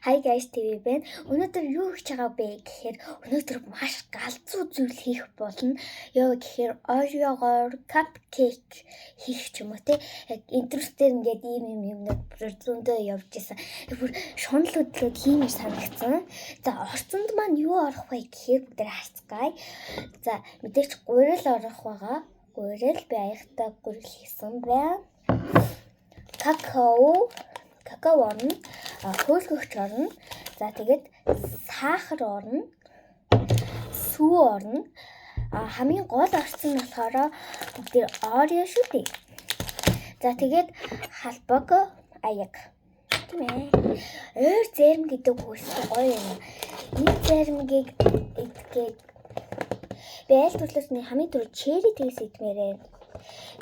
Hi guys, TV байна. Өнөөдөр юу хийж байгаа бэ гэхээр өнөөдөр маш галзуу зүйл хийх болно. Яа гэхээр Oreo-гоор cupcake хийх ч юм уу те. Яг интернетээр ингээд ийм зөндөө явж исэн. Бүр шунал хөдлөөд хиймээр санагдсан. За орцонд маань юу орох вэ гэхээр бид харцгаая. За мэдээч гурил орох байгаа. Гурил би аягтай гурил хийсэн байна. Какао орно, хөөлгөгч орно. За тэгээд сахар орно, сүү орно. Хамгийн гол орсон нь болохоор бүгд Oreo шүү дээ. За тэгээд халбаг аяг. Тийм ээ. Өөр зэрэм гэдэг хөөсөө гоё юм. Энэ зэремгийг идгээд бэл төрлөөсний хамгийн түрүү черри тэгс идмээрээ.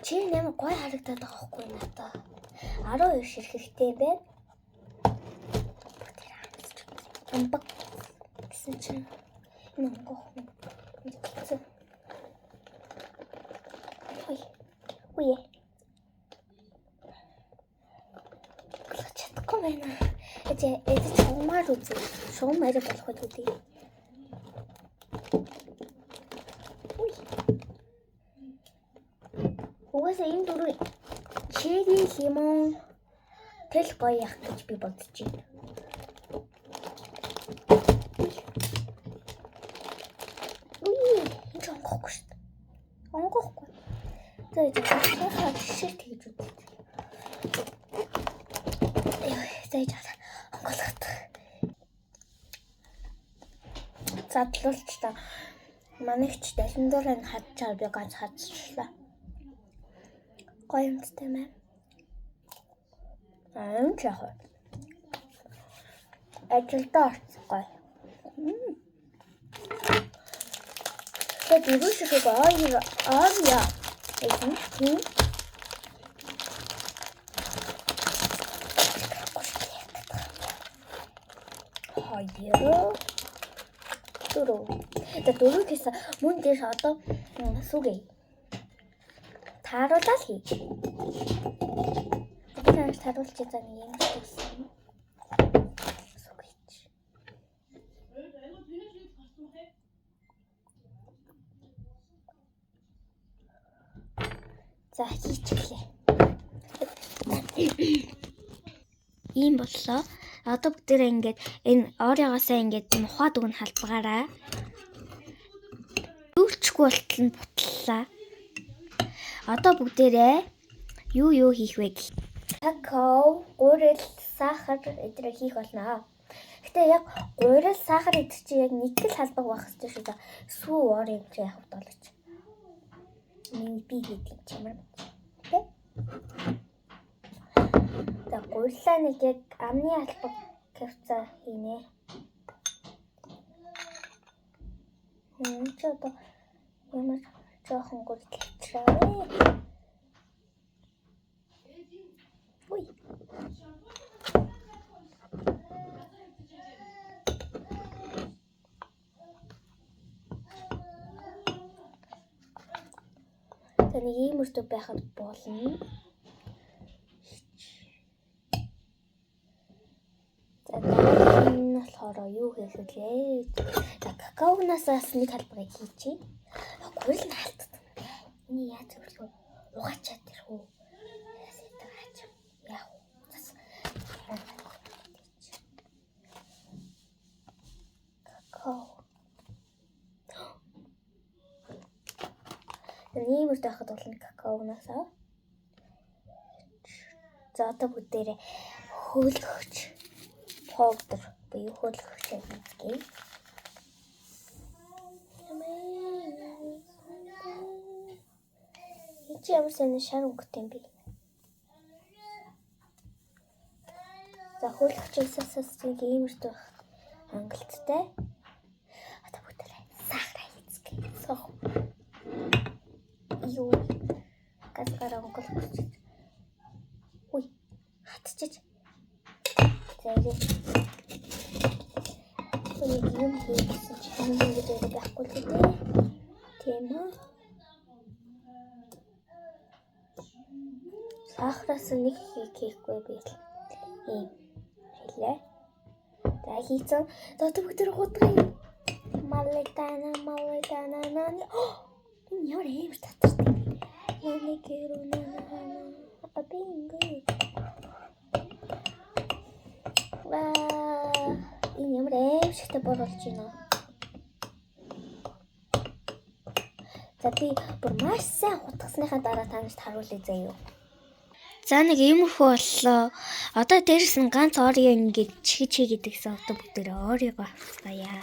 Черри нэмэр гоё харагдаад байгаа хгүй надад. 12 ширхэгтэй байна. Амбаг гэсэн чинь нөнгөх юм. Ой. Чадахгүй байна. Эцэг чамаар үзээ. Шуумаар болох үү? Угаасаа энэ дөрөв черри, лимон, тэл гоё ях гэж би бодож байна. Энэ онгохгүй шүү дээ. Онгохгүй. За яа шишээ тэгж үзье. За яа онголгот. Задлуулч та манайч далиндуураа хадчаар би ганц хадчихлаа. Гоё юмтай мэн. Чахаа. Ажилдаа орцгой. Тэгээд ирүүшиг Oreo. Эзэн. Хоёр. Дөрөв. Дөрөв гэсэн мөн дээр одоо сүгэ. Тааруулаад хий. Тэгээс тааруулж байгаа нэг юм гэсэн. Сүгэж. За хийчихлээ. Ийм боллоо. Одоо бүгдээрээ ингээд энэ Oreo-гоосаа ингээд ухаад өгнө халбагаараа. Юучгүй болтол нь бутлаа. Одоо бүгдээрээ юу хийх вэ гэх. Какао, гурил, сахар эдрийг хийх болно. Гэтэ яг гурил, сахар эдэр чи яг нэг л халбаг байх хэрэгтэй шүү дээ. Сүү Oreo чи яг болооч. Би хийдэг юм байна. Тэ? За гурилаа нэг яг амны халбаг кавцаа хийнэ. Чи одоо ямар жоохон гурил хийчихээ. Ой. Таны иймэрхүү байхад болно. За энэ болохоор юу хийх вэ? За какаогоос нэг халбагыг хийчихье. Гурил нь халтдаг. Эний яаж зөвлөх вэ? Угаачаад ирэх үү? Нэмэр тахад болно какаогоос. За одоо бүгдээрээ хөөлгөгч powder буюу хөөлгөгч хийгэй. Чи ямар сайн шар өнгөтэй юм бэ? За хөөлгөгчөөс нэг иймэрхүү хангалттай. Одоо бүгдээрээ сахар хийцгээе. Сох. Юу газараа онголгож. Ой, хатчих. Зэрэг. Ой, юм хийсэн чинь ингэж байхгүй л дээ. Тийм үү? Сахараас нэг хийхгүй би. Ийм хэлээ. За хийцэн. За бүгд тэр хутгая. Маллитана. Энэ ямар амар татартай. Яны гэрүүнэ. Абинго. Энэ ямар аимшигтай бор болж байна. За би бүр маш сайн хутгасныхаа дараа танарт харуулъя заяа. За нэг иймэрхүү боллоо. Одоо дээрэс нь ганц Орео ингээд чихээ гэдэгсэн одоо бүгдээ Ореого авцгаая.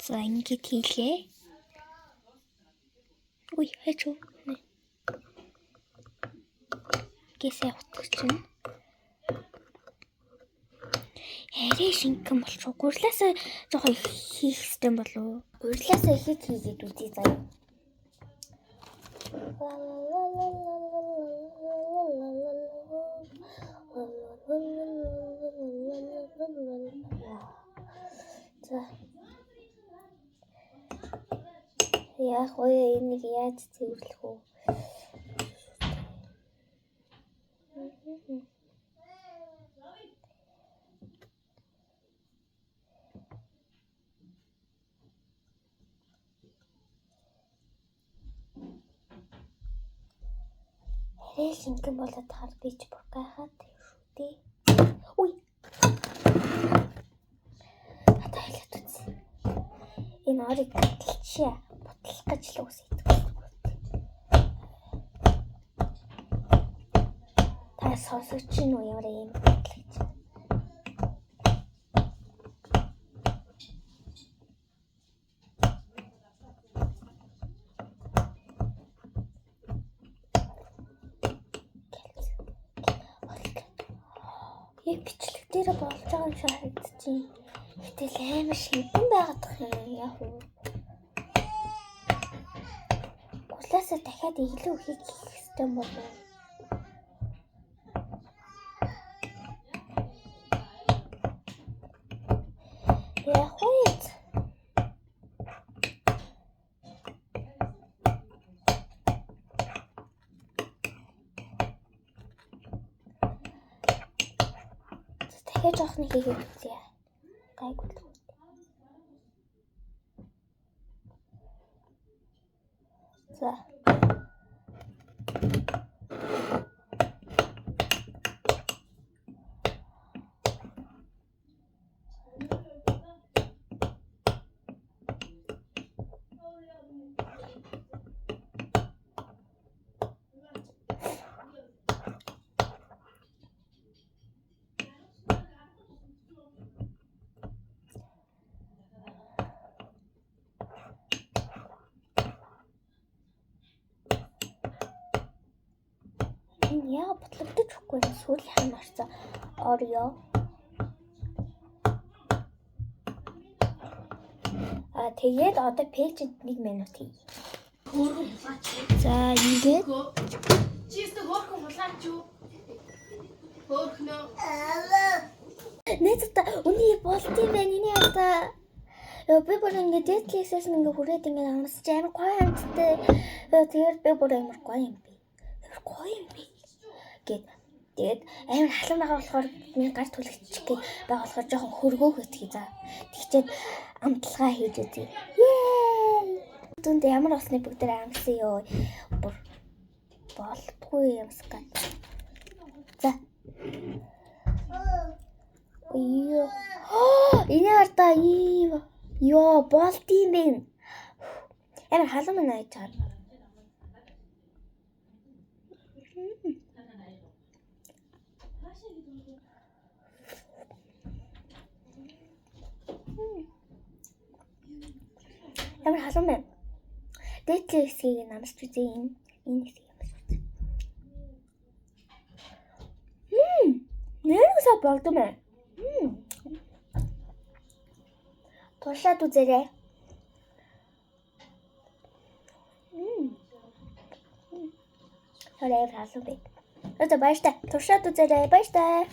За ингээд хийлээ. Ой, хэчүү. Гэсээ утгач нь. Ярэ шингэн болчих. Гурлаасаа жоохон хийх систем болов. Гурлаасаа их хийгээд үзье заяа. За. Яах вэ? Энийг яаж цэвэрлэх вэ? Ярэ шингэн болоод таар бич бүр гайхаад шүү дээ. Ой. Атаа хэлээд үз. Энэ орыг баталчаа. Ботлох гэж л үсэйдэг. Та сонсогч нь уу ямар юм ботлогч. Бичлэг дээр болж байгаа юм шиг харагдчихээн. Гэтэл амар шингэн байгаад юм яах вэ? Гурлаасаа дахиад илүү хийх систем болов. Яах вэ? Дахиад жоохны хийгээд үзье. Гайгүй л. За. Яа ботлогдож өгөхгүй сүүлийн хамаарсан Орео. Тэгээд одоо пэйжэд 1 минут хий. За ингээд чистэ хөөрхөн булаач юу? Хөөрхнөө. Нэцтэй үний болт юм байна энэ ята. Би бүр ингээд Netflix-ээс ингээд хүрээд ингээд амсч амар гоё амттай. Тэгээд би бүр амар гоё юм би. Гоё юм би. Тэгээд амар халуун байгаа болохоор миний гар түлэгчих гээд байгаа болохоор жоохон хөргөөх өгдөг за. Тэгчээд амталгаа хийж үзье. Түнд ямар болсныг бүгдээ амсан ёо. Бүр болтгүй юмсгай. За. Ёо. Энэ арта ёо болт юм бэ. Амар халуун мань байж байгаа. Ямар халуун байна. Netflix-ийг намсч үзье энэ хэсгийг намсч үзье. Нэрсээ болдом байна. Туршаад үзээрэй. Хараа халуун байна. Одоо баяртай. Туршаад үзээрэй. Баяртай.